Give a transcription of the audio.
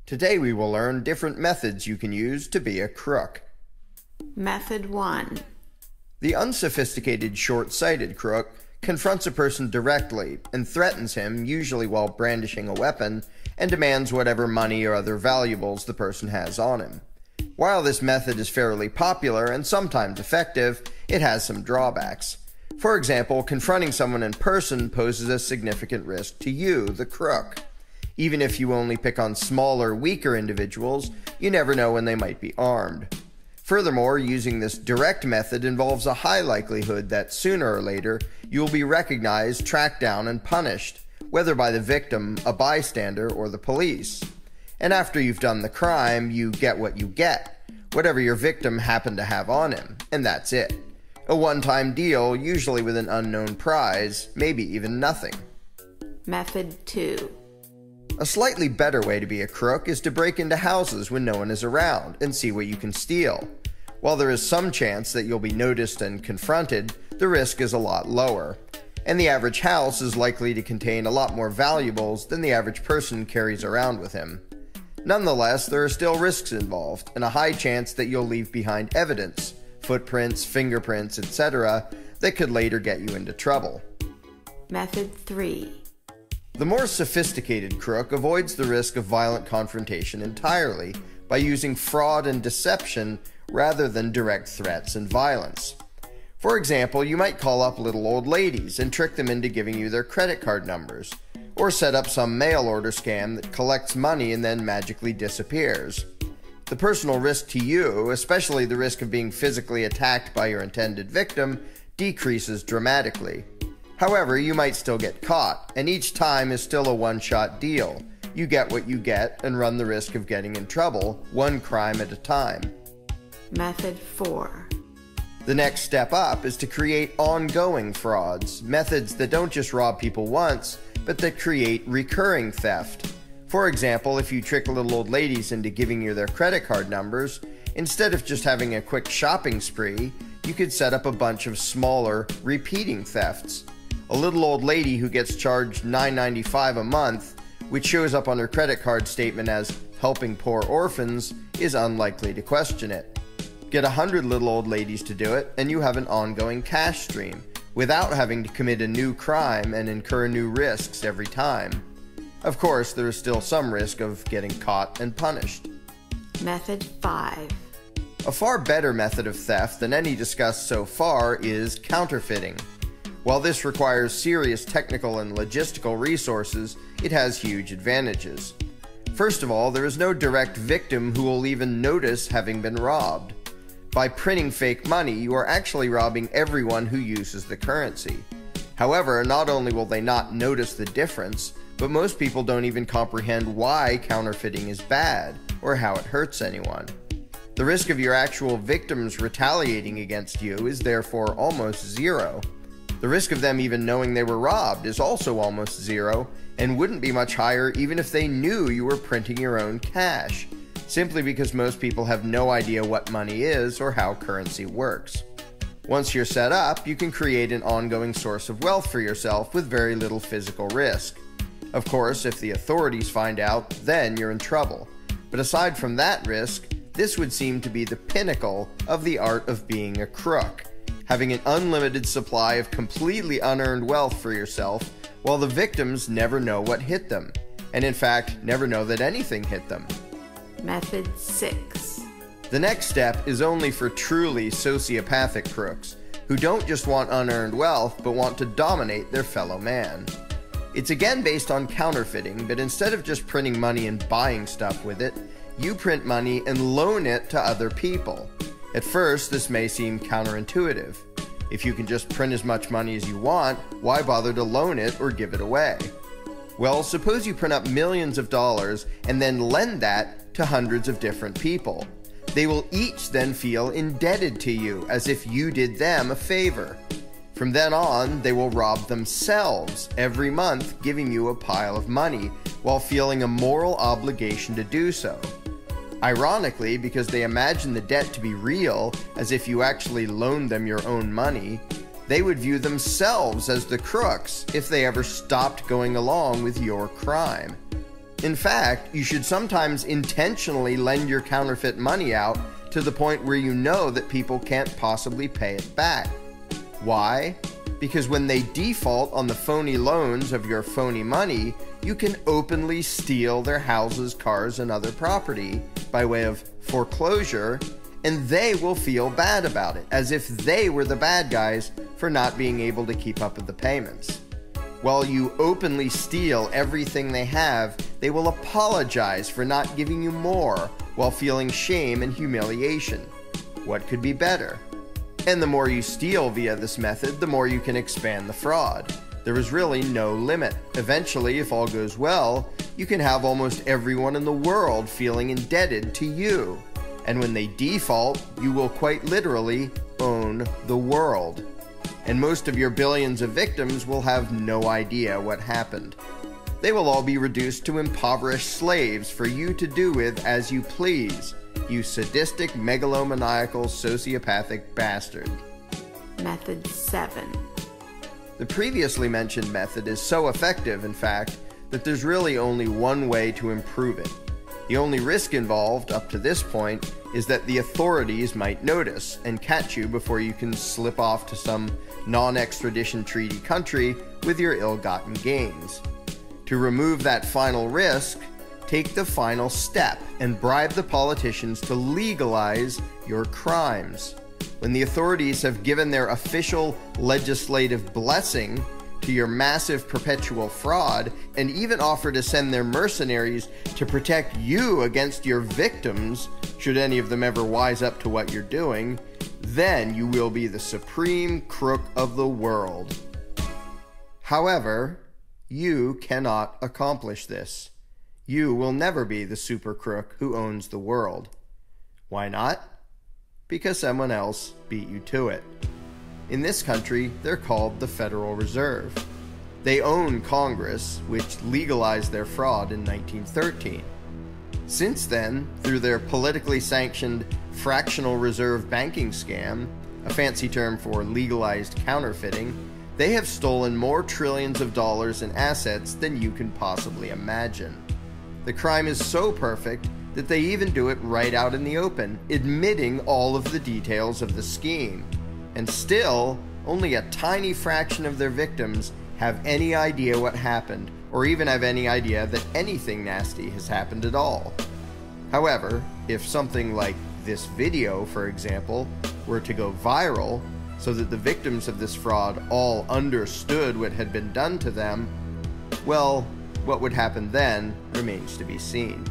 Today we will learn different methods you can use to be a crook. Method 1. The unsophisticated, short-sighted crook confronts a person directly and threatens him, usually while brandishing a weapon, and demands whatever money or other valuables the person has on him. While this method is fairly popular and sometimes effective, it has some drawbacks. For example, confronting someone in person poses a significant risk to you, the crook. Even if you only pick on smaller, weaker individuals, you never know when they might be armed. Furthermore, using this direct method involves a high likelihood that sooner or later you will be recognized, tracked down, and punished, whether by the victim, a bystander, or the police. And after you've done the crime, you get what you get, whatever your victim happened to have on him, and that's it. A one-time deal, usually with an unknown prize, maybe even nothing. Method 2. A slightly better way to be a crook is to break into houses when no one is around and see what you can steal. While there is some chance that you'll be noticed and confronted, the risk is a lot lower. And the average house is likely to contain a lot more valuables than the average person carries around with him. Nonetheless, there are still risks involved, and a high chance that you'll leave behind evidence, footprints, fingerprints, etc., that could later get you into trouble. Method 3. The more sophisticated crook avoids the risk of violent confrontation entirely by using fraud and deception rather than direct threats and violence. For example, you might call up little old ladies and trick them into giving you their credit card numbers, or set up some mail order scam that collects money and then magically disappears. The personal risk to you, especially the risk of being physically attacked by your intended victim, decreases dramatically. However, you might still get caught, and each time is still a one-shot deal. You get what you get and run the risk of getting in trouble, one crime at a time. Method 4. The next step up is to create ongoing frauds, methods that don't just rob people once, but that create recurring theft. For example, if you trick little old ladies into giving you their credit card numbers, instead of just having a quick shopping spree, you could set up a bunch of smaller, repeating thefts. A little old lady who gets charged $9.95 a month, which shows up on her credit card statement as helping poor orphans, is unlikely to question it. Get 100 little old ladies to do it, and you have an ongoing cash stream, without having to commit a new crime and incur new risks every time. Of course, there is still some risk of getting caught and punished. Method 5. A far better method of theft than any discussed so far is counterfeiting. While this requires serious technical and logistical resources, it has huge advantages. First of all, there is no direct victim who will even notice having been robbed. By printing fake money, you are actually robbing everyone who uses the currency. However, not only will they not notice the difference, but most people don't even comprehend why counterfeiting is bad or how it hurts anyone. The risk of your actual victims retaliating against you is therefore almost zero. The risk of them even knowing they were robbed is also almost zero, and wouldn't be much higher even if they knew you were printing your own cash, simply because most people have no idea what money is or how currency works. Once you're set up, you can create an ongoing source of wealth for yourself with very little physical risk. Of course, if the authorities find out, then you're in trouble. But aside from that risk, this would seem to be the pinnacle of the art of being a crook. Having an unlimited supply of completely unearned wealth for yourself, while the victims never know what hit them, and in fact, never know that anything hit them. Method 6. The next step is only for truly sociopathic crooks, who don't just want unearned wealth, but want to dominate their fellow man. It's again based on counterfeiting, but instead of just printing money and buying stuff with it, you print money and loan it to other people. At first, this may seem counterintuitive. If you can just print as much money as you want, why bother to loan it or give it away? Well, suppose you print up millions of dollars and then lend that to hundreds of different people. They will each then feel indebted to you, as if you did them a favor. From then on, they will rob themselves every month, giving you a pile of money, while feeling a moral obligation to do so. Ironically, because they imagine the debt to be real, as if you actually loaned them your own money, they would view themselves as the crooks if they ever stopped going along with your crime. In fact, you should sometimes intentionally lend your counterfeit money out to the point where you know that people can't possibly pay it back. Why? Because when they default on the phony loans of your phony money, you can openly steal their houses, cars, and other property by way of foreclosure, and they will feel bad about it, as if they were the bad guys for not being able to keep up with the payments. While you openly steal everything they have, they will apologize for not giving you more while feeling shame and humiliation. What could be better? And the more you steal via this method, the more you can expand the fraud. There is really no limit. Eventually, if all goes well, you can have almost everyone in the world feeling indebted to you. And when they default, you will quite literally own the world. And most of your billions of victims will have no idea what happened. They will all be reduced to impoverished slaves for you to do with as you please, you sadistic, megalomaniacal, sociopathic bastard. Method 7. The previously mentioned method is so effective, in fact, that there's really only one way to improve it. The only risk involved up to this point is that the authorities might notice and catch you before you can slip off to some non-extradition treaty country with your ill-gotten gains. To remove that final risk, take the final step and bribe the politicians to legalize your crimes. When the authorities have given their official legislative blessing to your massive perpetual fraud and even offer to send their mercenaries to protect you against your victims, should any of them ever wise up to what you're doing, then you will be the supreme crook of the world. However, you cannot accomplish this. You will never be the super crook who owns the world. Why not? Because someone else beat you to it. In this country, they're called the Federal Reserve. They own Congress, which legalized their fraud in 1913. Since then, through their politically sanctioned fractional reserve banking scam, a fancy term for legalized counterfeiting, they have stolen more trillions of dollars in assets than you can possibly imagine. The crime is so perfect that they even do it right out in the open, admitting all of the details of the scheme. And still, only a tiny fraction of their victims have any idea what happened, or even have any idea that anything nasty has happened at all. However, if something like this video, for example, were to go viral, so that the victims of this fraud all understood what had been done to them, well, what would happen then remains to be seen.